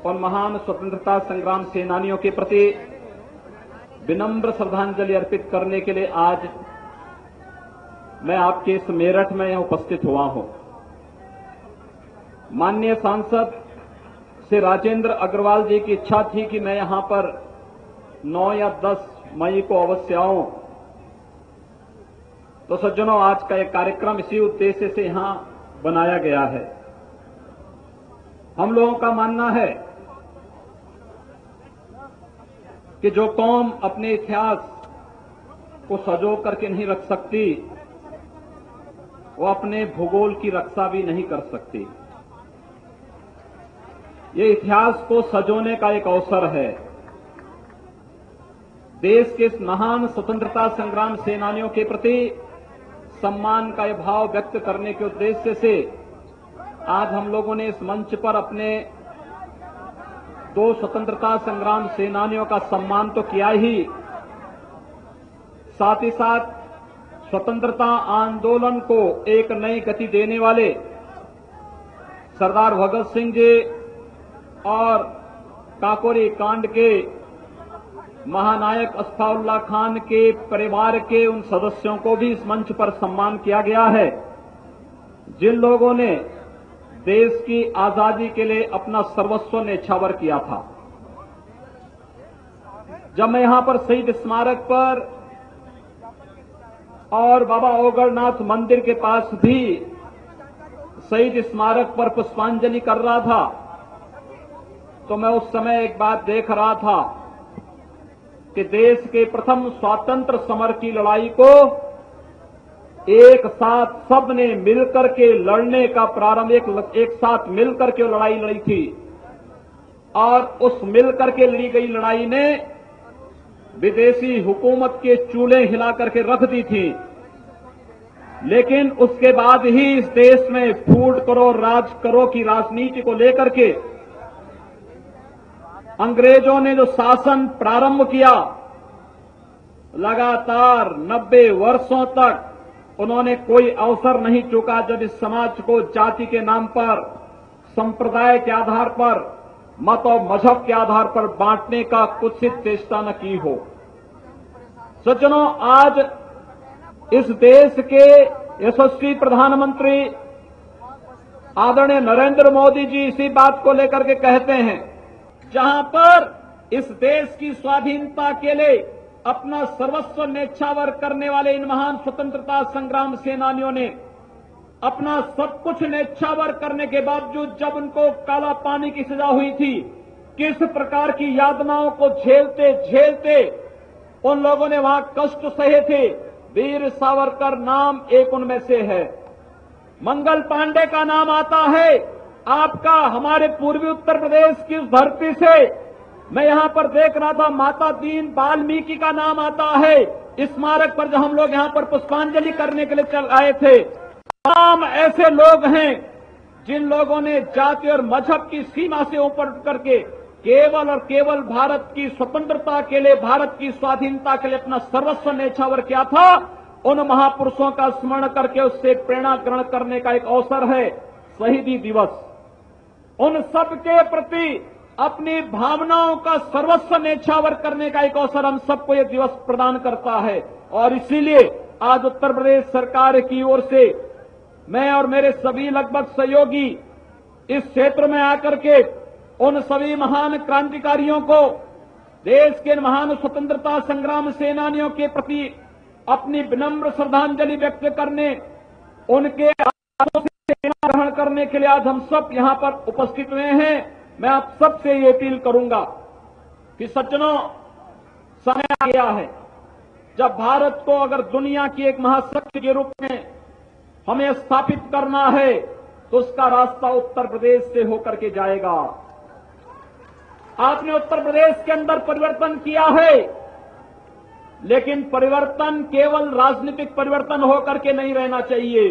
और महान स्वतंत्रता संग्राम सेनानियों के प्रति विनम्र श्रद्धांजलि अर्पित करने के लिए आज मैं आपके इस मेरठ में उपस्थित हुआ हूं। माननीय सांसद श्री राजेंद्र अग्रवाल जी की इच्छा थी कि मैं यहां पर 9 या 10 मई को अवश्य आऊं, तो सज्जनों आज का एक कार्यक्रम इसी उद्देश्य से यहां बनाया गया है। हम लोगों का मानना है कि जो कौम अपने इतिहास को सजो करके नहीं रख सकती, वो अपने भूगोल की रक्षा भी नहीं कर सकती। ये इतिहास को सजोने का एक अवसर है। देश के इस महान स्वतंत्रता संग्राम सेनानियों के प्रति सम्मान का यह भाव व्यक्त करने के उद्देश्य से आज हम लोगों ने इस मंच पर अपने 2 स्वतंत्रता संग्राम सेनानियों का सम्मान तो किया ही, साथ ही साथ स्वतंत्रता आंदोलन को एक नई गति देने वाले सरदार भगत सिंह जी और काकोरी कांड के महानायक अस्फाउल्लाह खान के परिवार के उन सदस्यों को भी इस मंच पर सम्मान किया गया है, जिन लोगों ने देश की आजादी के लिए अपना सर्वस्व न्यौछावर किया था। जब मैं यहां पर शहीद स्मारक पर और बाबा ओगड़नाथ मंदिर के पास भी शहीद स्मारक पर पुष्पांजलि कर रहा था, तो मैं उस समय एक बात देख रहा था कि देश के प्रथम स्वातंत्र समर की लड़ाई को एक साथ सबने मिलकर के लड़ने का प्रारंभ एक साथ मिलकर के लड़ाई लड़ी थी, और उस मिलकर के लड़ी गई लड़ाई ने विदेशी हुकूमत के चूल्हे हिला करके रख दी थी। लेकिन उसके बाद ही इस देश में फूट करो राज करो की राजनीति को लेकर के अंग्रेजों ने जो शासन प्रारंभ किया, लगातार 90 वर्षों तक उन्होंने कोई अवसर नहीं चूका जब इस समाज को जाति के नाम पर, संप्रदाय के आधार पर, मत और मजहब के आधार पर बांटने का कुत्सित चेष्टा न की हो। सज्जनों, आज इस देश के यशस्वी प्रधानमंत्री आदरणीय नरेंद्र मोदी जी इसी बात को लेकर के कहते हैं, जहां पर इस देश की स्वाधीनता के लिए अपना सर्वस्व न्यौछावर करने वाले इन महान स्वतंत्रता संग्राम सेनानियों ने अपना सब कुछ न्यौछावर करने के बावजूद जब उनको काला पानी की सजा हुई थी, किस प्रकार की यातनाओं को झेलते झेलते उन लोगों ने वहां कष्ट सहे थे। वीर सावरकर नाम एक उनमें से है। मंगल पांडे का नाम आता है। आपका हमारे पूर्वी उत्तर प्रदेश की उस धरती से मैं यहां पर देख रहा था, माता दीन वाल्मीकि का नाम आता है स्मारक पर, जब हम लोग यहां पर पुष्पांजलि करने के लिए चल आए थे। तमाम ऐसे लोग हैं जिन लोगों ने जाति और मजहब की सीमा से ऊपर उठ करके केवल और केवल भारत की स्वतंत्रता के लिए, भारत की स्वाधीनता के लिए अपना सर्वस्व न्यौछावर किया था। उन महापुरुषों का स्मरण करके उससे प्रेरणा ग्रहण करने का एक अवसर है शहीदी दिवस। उन सबके प्रति अपनी भावनाओं का सर्वस्व न्यौछावर करने का एक अवसर हम सबको यह दिवस प्रदान करता है। और इसीलिए आज उत्तर प्रदेश सरकार की ओर से मैं और मेरे सभी लगभग सहयोगी इस क्षेत्र में आकर के उन सभी महान क्रांतिकारियों को, देश के महान स्वतंत्रता संग्राम सेनानियों के प्रति अपनी विनम्र श्रद्धांजलि व्यक्त करने, उनके आदर्शों से प्रेरणा ग्रहण करने के लिए आज हम सब यहां पर उपस्थित हुए हैं। मैं आप सबसे ये अपील करूंगा कि सज्जनों, समय आ गया है जब भारत को अगर दुनिया की एक महाशक्ति के रूप में हमें स्थापित करना है, तो उसका रास्ता उत्तर प्रदेश से होकर के जाएगा। आपने उत्तर प्रदेश के अंदर परिवर्तन किया है, लेकिन परिवर्तन केवल राजनीतिक परिवर्तन होकर के नहीं रहना चाहिए।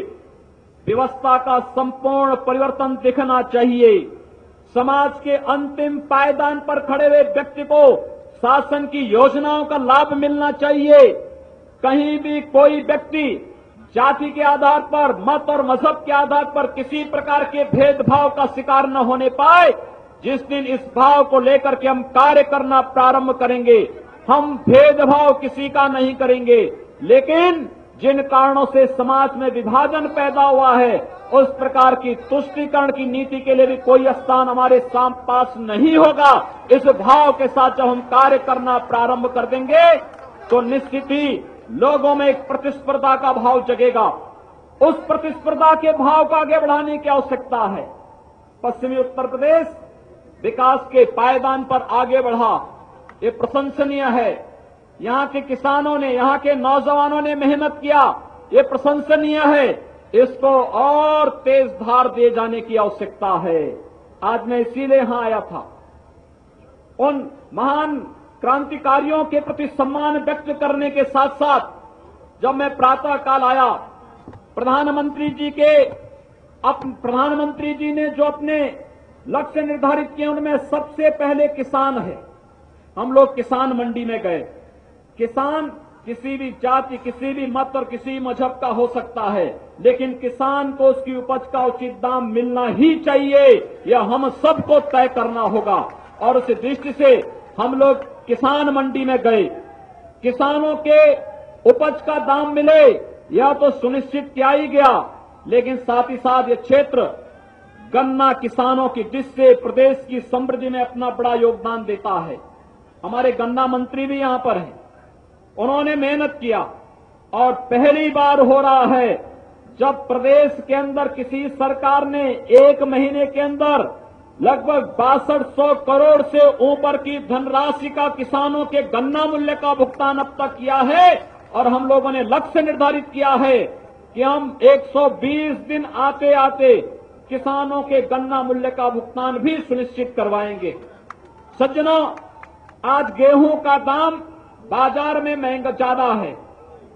व्यवस्था का संपूर्ण परिवर्तन दिखना चाहिए। समाज के अंतिम पायदान पर खड़े हुए व्यक्ति को शासन की योजनाओं का लाभ मिलना चाहिए। कहीं भी कोई व्यक्ति जाति के आधार पर, मत और मजहब के आधार पर किसी प्रकार के भेदभाव का शिकार न होने पाए, जिस दिन इस भाव को लेकर के हम कार्य करना प्रारंभ करेंगे, हम भेदभाव किसी का नहीं करेंगे, लेकिन जिन कारणों से समाज में विभाजन पैदा हुआ है, उस प्रकार की तुष्टीकरण की नीति के लिए भी कोई स्थान हमारे पास नहीं होगा। इस भाव के साथ जब हम कार्य करना प्रारंभ कर देंगे तो निश्चित ही लोगों में एक प्रतिस्पर्धा का भाव जगेगा। उस प्रतिस्पर्धा के भाव को आगे बढ़ाने की आवश्यकता है। पश्चिमी उत्तर प्रदेश विकास के पायदान पर आगे बढ़ा, ये प्रशंसनीय है। यहां के किसानों ने, यहां के नौजवानों ने मेहनत किया, ये प्रशंसनीय है। इसको और तेज धार दे जाने की आवश्यकता है। आज मैं इसीलिए यहां आया था। उन महान क्रांतिकारियों के प्रति सम्मान व्यक्त करने के साथ साथ जब मैं प्रातः काल आया, प्रधानमंत्री जी ने जो अपने लक्ष्य निर्धारित किए उनमें सबसे पहले किसान है। हम लोग किसान मंडी में गए। किसान किसी भी जाति, किसी भी मत और किसी मजहब का हो सकता है, लेकिन किसान को उसकी उपज का उचित दाम मिलना ही चाहिए, यह हम सबको तय करना होगा। और उस दृष्टि से हम लोग किसान मंडी में गए। किसानों के उपज का दाम मिले यह तो सुनिश्चित किया ही गया, लेकिन साथ ही साथ यह क्षेत्र गन्ना किसानों की, जिससे प्रदेश की समृद्धि में अपना बड़ा योगदान देता है। हमारे गन्ना मंत्री भी यहां पर हैं, उन्होंने मेहनत किया और पहली बार हो रहा है जब प्रदेश के अंदर किसी सरकार ने एक महीने के अंदर लगभग 6200 करोड़ से ऊपर की धनराशि का किसानों के गन्ना मूल्य का भुगतान अब तक किया है। और हम लोगों ने लक्ष्य निर्धारित किया है कि हम 120 दिन आते आते किसानों के गन्ना मूल्य का भुगतान भी सुनिश्चित करवाएंगे। सज्जनों, आज गेहूं का दाम बाजार में महंगा ज्यादा है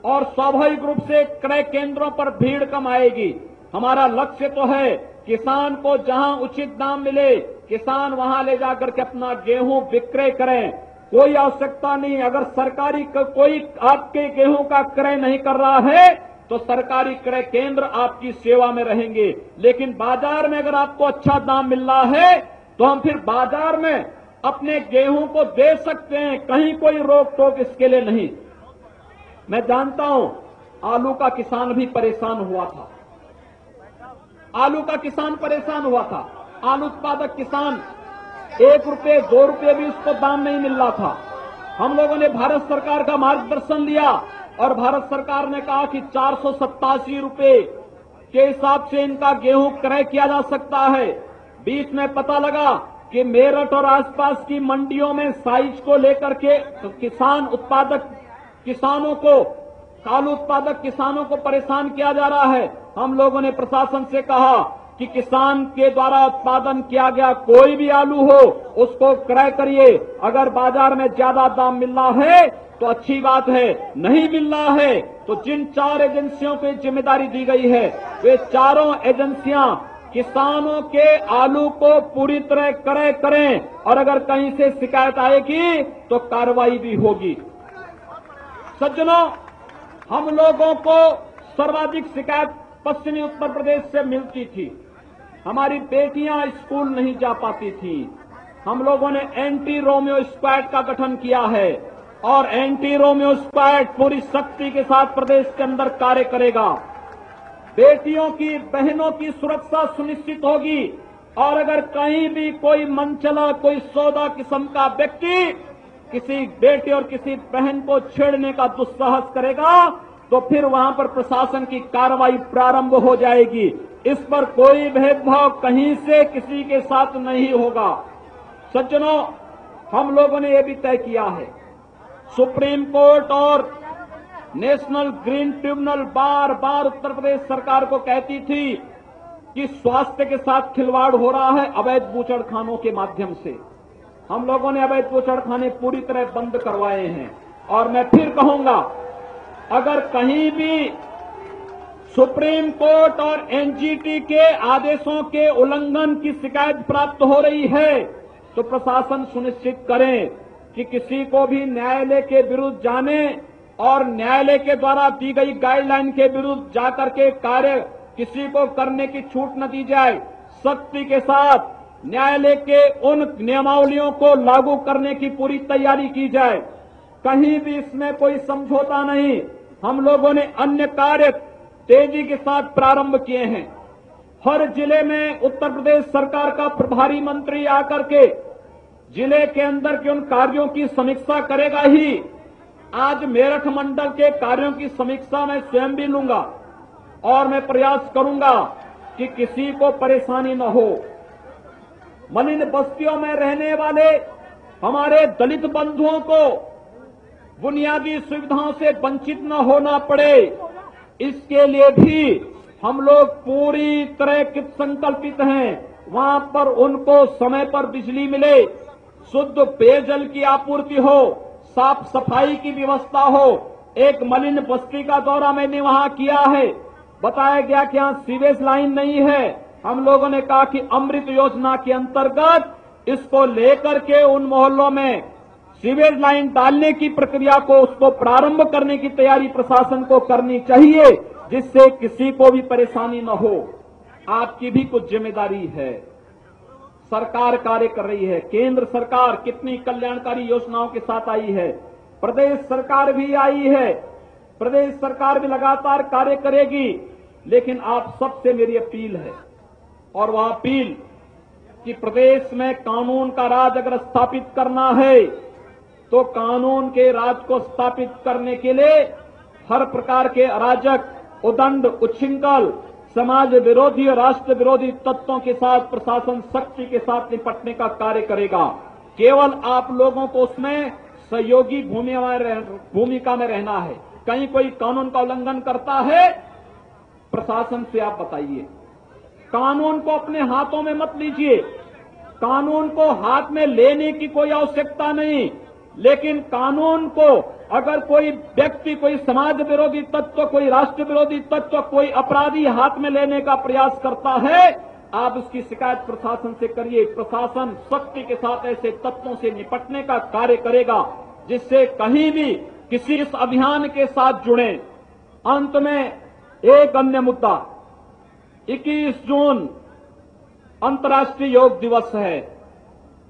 और स्वाभाविक रूप से क्रय केंद्रों पर भीड़ कम आएगी। हमारा लक्ष्य तो है किसान को जहां उचित दाम मिले, किसान वहां ले जाकर के अपना गेहूं विक्रय करें। कोई आवश्यकता नहीं, अगर सरकारी कोई आपके गेहूं का क्रय नहीं कर रहा है तो सरकारी क्रय केंद्र आपकी सेवा में रहेंगे। लेकिन बाजार में अगर आपको अच्छा दाम मिल रहा है तो हम फिर बाजार में अपने गेहूं को दे सकते हैं, कहीं कोई रोक टोक इसके लिए नहीं। मैं जानता हूं आलू का किसान भी परेशान हुआ था, आलू का किसान परेशान हुआ था। आलू उत्पादक किसान 1 रुपये 2 रुपये भी उसको दाम नहीं मिल रहा था। हम लोगों ने भारत सरकार का मार्गदर्शन लिया और भारत सरकार ने कहा कि 487 रुपये के हिसाब से इनका गेहूं क्रय किया जा सकता है। बीच में पता लगा कि मेरठ और आसपास की मंडियों में साइज को लेकर के किसानों को, आलू उत्पादक किसानों को परेशान किया जा रहा है। हम लोगों ने प्रशासन से कहा कि किसान के द्वारा उत्पादन किया गया कोई भी आलू हो उसको क्रय करिए। अगर बाजार में ज्यादा दाम मिल रहा है तो अच्छी बात है, नहीं मिल रहा है तो जिन 4 एजेंसियों को जिम्मेदारी दी गई है वे चारों एजेंसियां किसानों के आलू को पूरी तरह क्रय करें और अगर कहीं से शिकायत आएगी तो कार्रवाई भी होगी। सज्जनों, हम लोगों को सर्वाधिक शिकायत पश्चिमी उत्तर प्रदेश से मिलती थी। हमारी बेटियां स्कूल नहीं जा पाती थी। हम लोगों ने एंटी रोमियो स्क्वाड का गठन किया है और एंटी रोमियो स्क्वाड पूरी शक्ति के साथ प्रदेश के अंदर कार्य करेगा। बेटियों की, बहनों की सुरक्षा सुनिश्चित होगी और अगर कहीं भी कोई मनचला, कोई सौदा किस्म का व्यक्ति किसी बेटी और किसी बहन को छेड़ने का दुस्साहस करेगा तो फिर वहां पर प्रशासन की कार्रवाई प्रारंभ हो जाएगी। इस पर कोई भेदभाव कहीं से किसी के साथ नहीं होगा। सज्जनों, हम लोगों ने यह भी तय किया है, सुप्रीम कोर्ट और नेशनल ग्रीन ट्रिब्यूनल बार बार उत्तर प्रदेश सरकार को कहती थी कि स्वास्थ्य के साथ खिलवाड़ हो रहा है अवैध बूचड़खानों के माध्यम से। हम लोगों ने अवैध बूचड़खाने पूरी तरह बंद करवाए हैं और मैं फिर कहूंगा, अगर कहीं भी सुप्रीम कोर्ट और एनजीटी के आदेशों के उल्लंघन की शिकायत प्राप्त हो रही है तो प्रशासन सुनिश्चित करें कि किसी को भी न्यायालय के विरुद्ध जाने और न्यायालय के द्वारा दी गई गाइडलाइन के विरुद्ध जाकर के कार्य किसी को करने की छूट न दी जाए। सख्ती के साथ न्यायालय के उन नियमावलियों को लागू करने की पूरी तैयारी की जाए। कहीं भी इसमें कोई समझौता नहीं। हम लोगों ने अन्य कार्य तेजी के साथ प्रारंभ किए हैं। हर जिले में उत्तर प्रदेश सरकार का प्रभारी मंत्री आकर के जिले के अंदर के उन कार्यों की समीक्षा करेगा ही। आज मेरठ मंडल के कार्यों की समीक्षा मैं स्वयं भी लूंगा और मैं प्रयास करूंगा कि किसी को परेशानी न हो। मलिन बस्तियों में रहने वाले हमारे दलित बंधुओं को बुनियादी सुविधाओं से वंचित न होना पड़े, इसके लिए भी हम लोग पूरी तरह कृत संकल्पित हैं। वहां पर उनको समय पर बिजली मिले, शुद्ध पेयजल की आपूर्ति हो, साफ सफाई की व्यवस्था हो। एक मलिन बस्ती का दौरा मैंने वहां किया है, बताया गया कि यहां सीवेज लाइन नहीं है। हम लोगों ने कहा कि अमृत योजना के अंतर्गत इसको लेकर के उन मोहल्लों में सीवेज लाइन डालने की प्रक्रिया को उसको प्रारंभ करने की तैयारी प्रशासन को करनी चाहिए, जिससे किसी को भी परेशानी न हो। आपकी भी कुछ जिम्मेदारी है। सरकार कार्य कर रही है। केंद्र सरकार कितनी कल्याणकारी योजनाओं के साथ आई है, प्रदेश सरकार भी आई है, प्रदेश सरकार भी लगातार कार्य करेगी। लेकिन आप सबसे मेरी अपील है, और वह अपील कि प्रदेश में कानून का राज अगर स्थापित करना है तो कानून के राज को स्थापित करने के लिए हर प्रकार के अराजक, उदंड, उच्छृंखल, समाज विरोधी और राष्ट्र विरोधी तत्वों के साथ प्रशासन सख्ती के साथ निपटने का कार्य करेगा। केवल आप लोगों को उसमें सहयोगी भूमिका में रहना है। कहीं कोई कानून का उल्लंघन करता है, प्रशासन से आप बताइए। कानून को अपने हाथों में मत लीजिए। कानून को हाथ में लेने की कोई आवश्यकता नहीं, लेकिन कानून को अगर कोई व्यक्ति, कोई समाज विरोधी तत्व, कोई राष्ट्र विरोधी तत्व, कोई अपराधी हाथ में लेने का प्रयास करता है, आप उसकी शिकायत प्रशासन से करिए। प्रशासन सख्ती के साथ ऐसे तत्वों से निपटने का कार्य करेगा, जिससे कहीं भी किसी इस अभियान के साथ जुड़े। अंत में एक अन्य मुद्दा, 21 जून अंतर्राष्ट्रीय योग दिवस है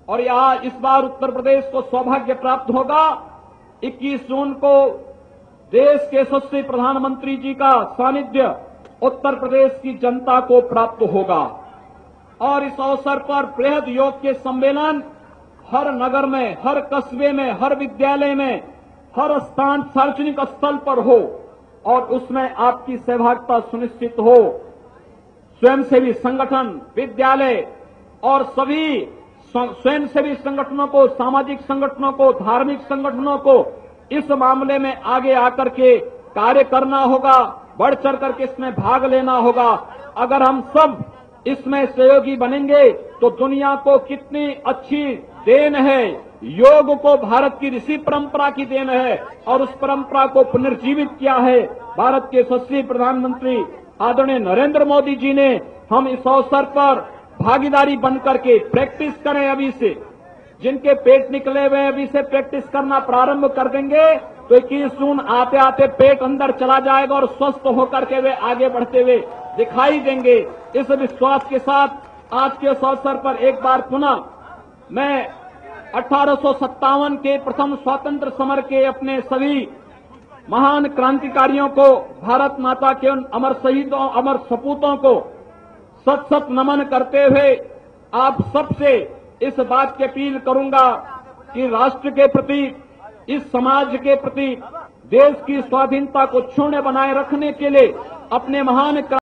और यहां इस बार उत्तर प्रदेश को सौभाग्य प्राप्त होगा। 21 जून को देश के यशस्वी प्रधानमंत्री जी का सानिध्य उत्तर प्रदेश की जनता को प्राप्त होगा और इस अवसर पर बृहद योग के सम्मेलन हर नगर में, हर कस्बे में, हर विद्यालय में, हर स्थान सार्वजनिक स्थल पर हो और उसमें आपकी सहभागिता सुनिश्चित हो। स्वयंसेवी संगठन, विद्यालय और सभी स्वयंसेवी संगठनों को, सामाजिक संगठनों को, धार्मिक संगठनों को इस मामले में आगे आकर के कार्य करना होगा, बढ़ चढ़ करके इसमें भाग लेना होगा। अगर हम सब इसमें सहयोगी बनेंगे तो दुनिया को कितनी अच्छी देन है। योग को भारत की ऋषि परंपरा की देन है और उस परंपरा को पुनर्जीवित किया है भारत के यशस्वी प्रधानमंत्री आदरणीय नरेंद्र मोदी जी ने। हम इस अवसर पर भागीदारी बनकर के प्रैक्टिस करें। अभी से जिनके पेट निकले हुए अभी से प्रैक्टिस करना प्रारंभ कर देंगे तो 21 जून आते आते पेट अंदर चला जाएगा और स्वस्थ होकर के वे आगे बढ़ते हुए दिखाई देंगे। इस विश्वास के साथ आज के इस अवसर पर एक बार पुनः मैं 1857 के प्रथम स्वतंत्र समर के अपने सभी महान क्रांतिकारियों को, भारत माता के उन अमर शहीदों, अमर सपूतों को सत सत नमन करते हुए आप सबसे इस बात की अपील करूंगा कि राष्ट्र के प्रति, इस समाज के प्रति, देश की स्वाधीनता को क्षुण्ण बनाए रखने के लिए अपने महान